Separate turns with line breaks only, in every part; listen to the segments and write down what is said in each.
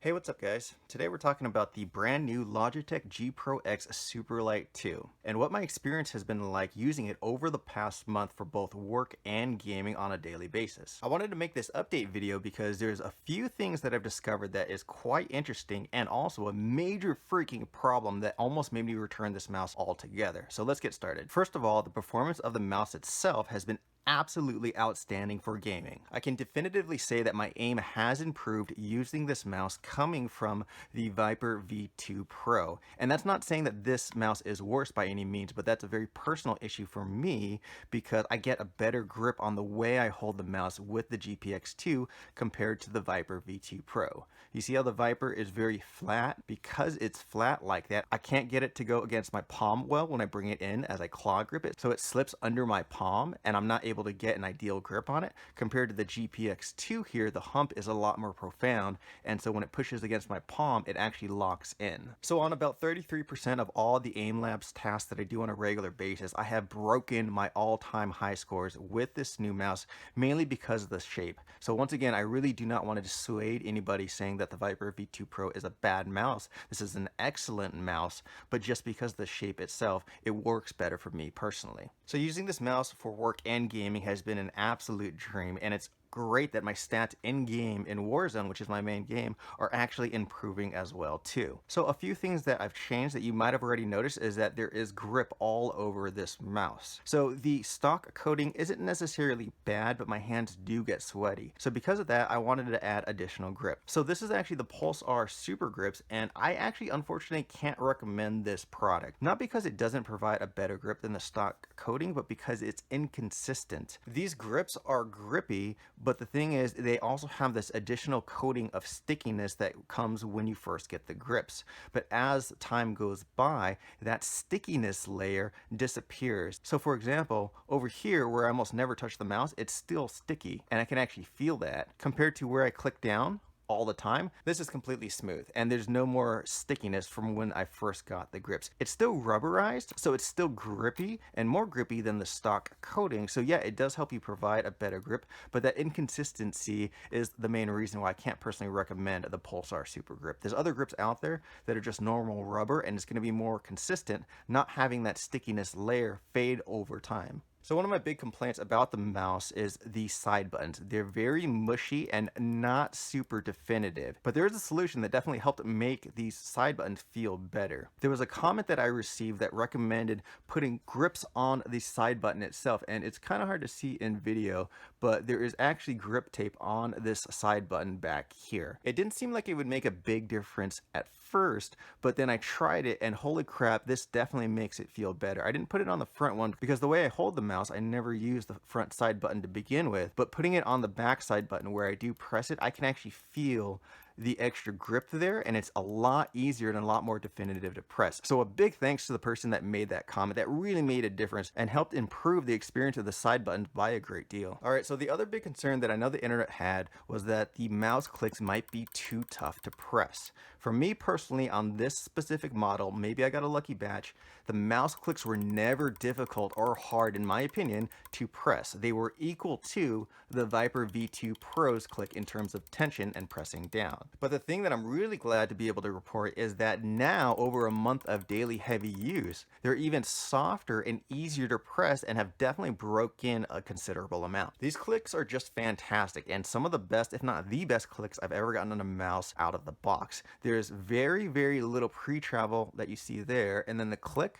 Hey, what's up guys? Today we're talking about the brand new Logitech G Pro X Superlight 2 and what my experience has been like using it over the past month for both work and gaming on a daily basis. I wanted to make this update video because there's a few things that I've discovered that is quite interesting and also a major freaking problem that almost made me return this mouse altogether. So let's get started. First of all, the performance of the mouse itself has been absolutely outstanding for gaming. I can definitively say that my aim has improved using this mouse coming from the Viper V2 Pro. And that's not saying that this mouse is worse by any means, but that's a very personal issue for me because I get a better grip on the way I hold the mouse with the GPX2 compared to the Viper V2 Pro. You see how the Viper is very flat? Because it's flat like that, I can't get it to go against my palm well when I bring it in as I claw grip it. So it slips under my palm and I'm not able to get an ideal grip on it. Compared to the GPX2 here, the hump is a lot more profound, and so when it pushes against my palm, it actually locks in. So on about 33% of all the aim labs tasks that I do on a regular basis, I have broken my all-time high scores with this new mouse, mainly because of the shape. So once again, I really do not want to dissuade anybody saying that the Viper V2 Pro is a bad mouse. This is an excellent mouse, but just because of the shape itself, it works better for me personally. So using this mouse for work and gaming has been an absolute dream, and it's great that my stats in game in Warzone, which is my main game, are actually improving as well too. So a few things that I've changed that you might have already noticed is that there is grip all over this mouse. So the stock coating isn't necessarily bad, but my hands do get sweaty. So because of that, I wanted to add additional grip. So this is actually the Pulsar Supergrips, and I actually unfortunately can't recommend this product. Not because it doesn't provide a better grip than the stock coating, but because it's inconsistent. These grips are grippy, but the thing is, they also have this additional coating of stickiness that comes when you first get the grips. But as time goes by, that stickiness layer disappears. So for example, over here where I almost never touch the mouse, it's still sticky, and I can actually feel that. Compared to where I click down all the time, this is completely smooth, and there's no more stickiness from when I first got the grips. It's still rubberized, so it's still grippy and more grippy than the stock coating. So yeah, it does help you provide a better grip, but that inconsistency is the main reason why I can't personally recommend the Pulsar Super Grip. There's other grips out there that are just normal rubber, and it's going to be more consistent, not having that stickiness layer fade over time. So one of my big complaints about the mouse is the side buttons. They're very mushy and not super definitive, but there is a solution that definitely helped make these side buttons feel better. There was a comment that I received that recommended putting grips on the side button itself, and it's kind of hard to see in video, but there is actually grip tape on this side button back here. It didn't seem like it would make a big difference at first, but then I tried it and holy crap, this definitely makes it feel better. I didn't put it on the front one because the way I hold the mouse, I never use the front side button to begin with, but putting it on the back side button where I do press it, I can actually feel the extra grip there, and it's a lot easier and a lot more definitive to press. So a big thanks to the person that made that comment. That really made a difference and helped improve the experience of the side buttons by a great deal. All right, so the other big concern that I know the internet had was that the mouse clicks might be too tough to press. For me personally, on this specific model, maybe I got a lucky batch, the mouse clicks were never difficult or hard, in my opinion, to press. They were equal to the Viper V2 Pro's click in terms of tension and pressing down. But the thing that I'm really glad to be able to report is that now, over a month of daily heavy use, they're even softer and easier to press and have definitely broken a considerable amount. These clicks are just fantastic and some of the best, if not the best clicks I've ever gotten on a mouse out of the box. There's very, very little pre-travel that you see there, and then the click,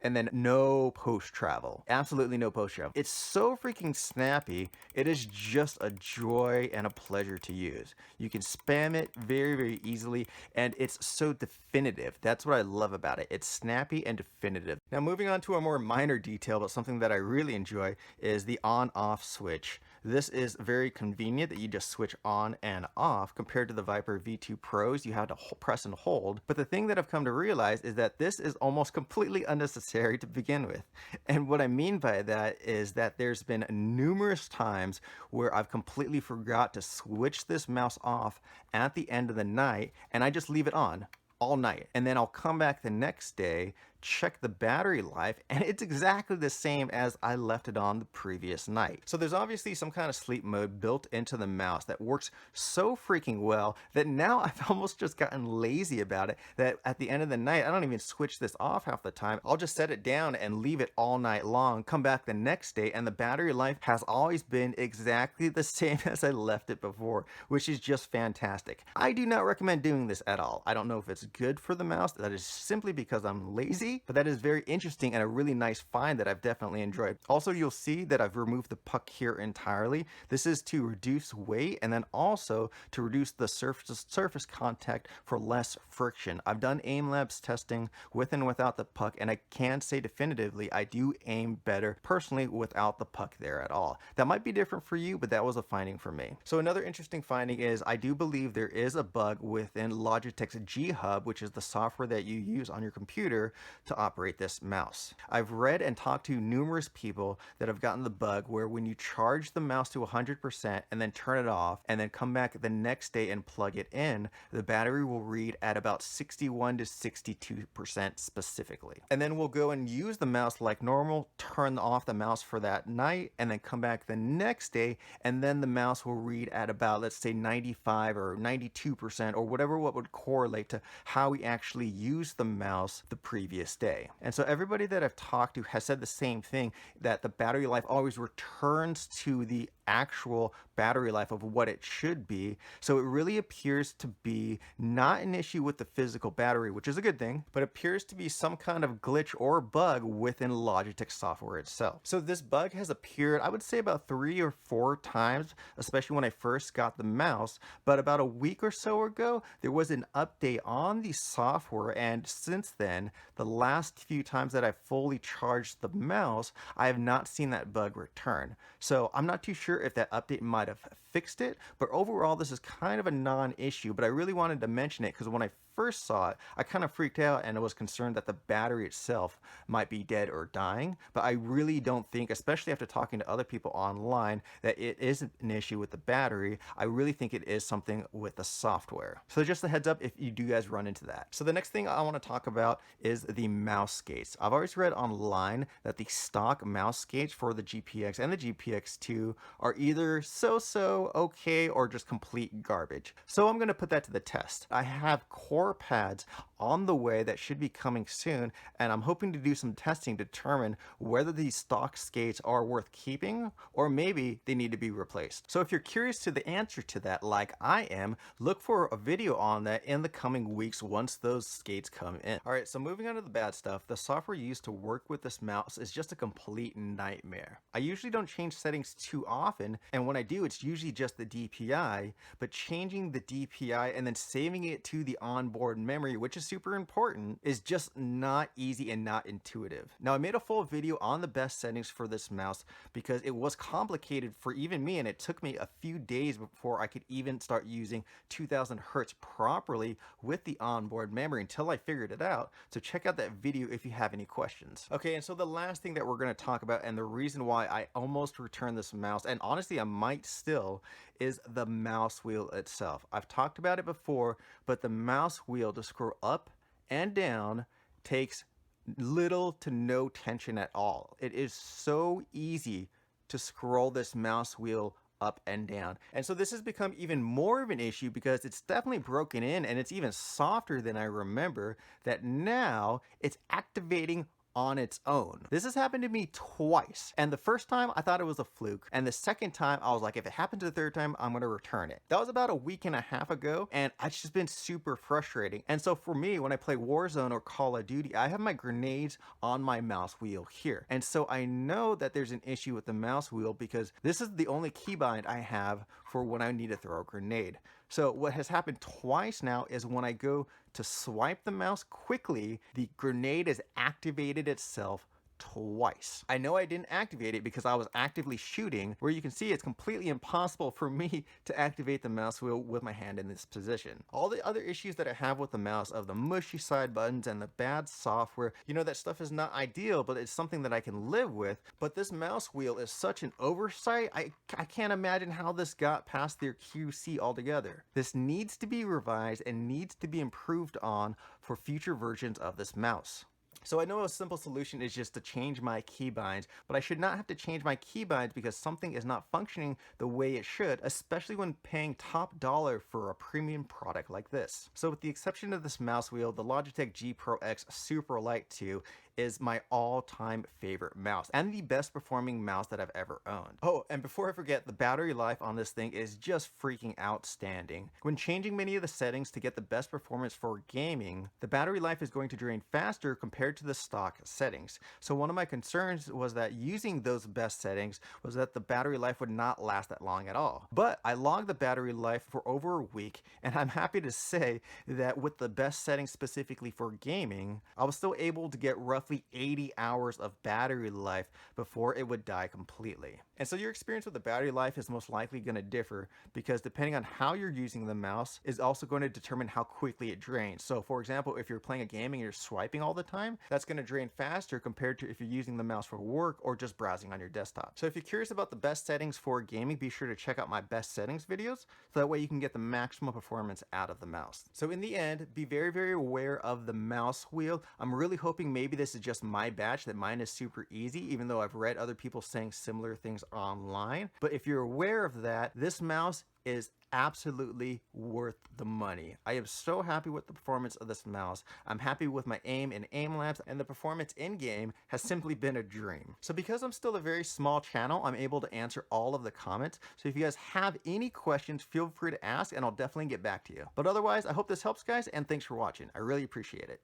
and then no post travel. Absolutely no post travel. It's so freaking snappy. It is just a joy and a pleasure to use. You can spam it very, very easily, and it's so definitive. That's what I love about it. It's snappy and definitive. Now moving on to a more minor detail, but something that I really enjoy is the on-off switch. This is very convenient that you just switch on and off. Compared to the Viper V2 Pros, you have to press and hold. But the thing that I've come to realize is that this is almost completely unnecessary to begin with. And what I mean by that is that there's been numerous times where I've completely forgot to switch this mouse off at the end of the night, and I just leave it on all night, and then I'll come back the next day check the battery life, and it's exactly the same as I left it on the previous night. So there's obviously some kind of sleep mode built into the mouse that works so freaking well that now I've almost just gotten lazy about it, that at the end of the night, I don't even switch this off half the time. I'll just set it down and leave it all night long, come back the next day, and the battery life has always been exactly the same as I left it before, which is just fantastic. I do not recommend doing this at all. I don't know if it's good for the mouse. That is simply because I'm lazy, but that is very interesting and a really nice find that I've definitely enjoyed. Also, you'll see that I've removed the puck here entirely. This is to reduce weight and then also to reduce the surface contact for less friction. I've done aim labs testing with and without the puck, and I can say definitively I do aim better personally without the puck there at all. That might be different for you, but that was a finding for me. So another interesting finding is I do believe there is a bug within Logitech's G Hub, which is the software that you use on your computer to operate this mouse. I've read and talked to numerous people that have gotten the bug where when you charge the mouse to 100% and then turn it off and then come back the next day and plug it in, the battery will read at about 61 to 62% specifically. And then we'll go and use the mouse like normal, turn off the mouse for that night, and then come back the next day, and then the mouse will read at about, let's say, 95 or 92% or whatever what would correlate to how we actually used the mouse the previous day. And so everybody that I've talked to has said the same thing, that the battery life always returns to the actual battery life of what it should be. So it really appears to be not an issue with the physical battery, which is a good thing, but appears to be some kind of glitch or bug within Logitech software itself. So this bug has appeared, I would say, about 3 or 4 times, especially when I first got the mouse. But about a week or so ago, there was an update on the software, and since then, the last few times that I fully charged the mouse, I have not seen that bug return. So I'm not too sure if that update might have fixed it, but overall this is kind of a non-issue. But I really wanted to mention it because when I first saw it, I kind of freaked out and I was concerned that the battery itself might be dead or dying. But I really don't think, especially after talking to other people online, that it is an issue with the battery. I really think it is something with the software. So just a heads up if you do guys run into that. So the next thing I want to talk about is the mouse skates. I've always read online that the stock mouse skates for the GPX and the GPX2 are either so-so, okay, or just complete garbage. So I'm going to put that to the test. I have core pads on the way that should be coming soon, and I'm hoping to do some testing to determine whether these stock skates are worth keeping or maybe they need to be replaced. So if you're curious to the answer to that like I am, look for a video on that in the coming weeks once those skates come in. Alright, so moving on to the bad stuff, the software used to work with this mouse is just a complete nightmare. I usually don't change settings too often, and when I do, it's usually just the DPI, but changing the DPI and then saving it to the onboard memory, which is super important, is just not easy and not intuitive. Now, I made a full video on the best settings for this mouse because it was complicated for even me, and it took me a few days before I could even start using 2000 Hertz properly with the onboard memory until I figured it out. So check out that video if you have any questions. Okay, and so the last thing that we're going to talk about, and the reason why I almost returned this mouse, and honestly I might still, is the mouse wheel itself. I've talked about it before, but the mouse wheel to scroll up and down takes little to no tension at all. It is so easy to scroll this mouse wheel up and down. And so this has become even more of an issue because it's definitely broken in, and it's even softer than I remember, that now it's activating on its own. This has happened to me twice, and the first time I thought it was a fluke, and the second time I was like, if it happens the third time, I'm gonna return it. That was about a week and a half ago, and it's just been super frustrating. And so for me, when I play Warzone or Call of Duty, I have my grenades on my mouse wheel here, and so I know that there's an issue with the mouse wheel because this is the only keybind I have for when I need to throw a grenade. So what has happened twice now is when I go to swipe the mouse quickly, the grenade has activated itself twice. I know I didn't activate it because I was actively shooting, where you can see it's completely impossible for me to activate the mouse wheel with my hand in this position. All the other issues that I have with the mouse of the mushy side buttons and the bad software, you know, that stuff is not ideal, but it's something that I can live with. But this mouse wheel is such an oversight, I can't imagine how this got past their QC altogether. This needs to be revised and needs to be improved on for future versions of this mouse. So I know a simple solution is just to change my keybinds, but I should not have to change my keybinds because something is not functioning the way it should, especially when paying top dollar for a premium product like this. So with the exception of this mouse wheel, the Logitech G Pro X Superlight 2 is my all-time favorite mouse and the best performing mouse that I've ever owned. Oh, and before I forget, the battery life on this thing is just freaking outstanding. When changing many of the settings to get the best performance for gaming, the battery life is going to drain faster compared to the stock settings. So one of my concerns was that using those best settings was that the battery life would not last that long at all. But I logged the battery life for over a week, and I'm happy to say that with the best settings specifically for gaming, I was still able to get roughly 80 hours of battery life before it would die completely. And so your experience with the battery life is most likely going to differ because depending on how you're using the mouse is also going to determine how quickly it drains. So for example, if you're playing a game and you're swiping all the time, that's going to drain faster compared to if you're using the mouse for work or just browsing on your desktop. So if you're curious about the best settings for gaming, be sure to check out my best settings videos so that way you can get the maximum performance out of the mouse. So in the end, be very, very aware of the mouse wheel. I'm really hoping maybe this is just my batch, that mine is super easy, even though I've read other people saying similar things online. But if you're aware of that, this mouse is absolutely worth the money. I am so happy with the performance of this mouse. I'm happy with my aim and aim labs, and the performance in game has simply been a dream. So because I'm still a very small channel, I'm able to answer all of the comments. So if you guys have any questions, feel free to ask and I'll definitely get back to you. But otherwise, I hope this helps, guys, and thanks for watching. I really appreciate it.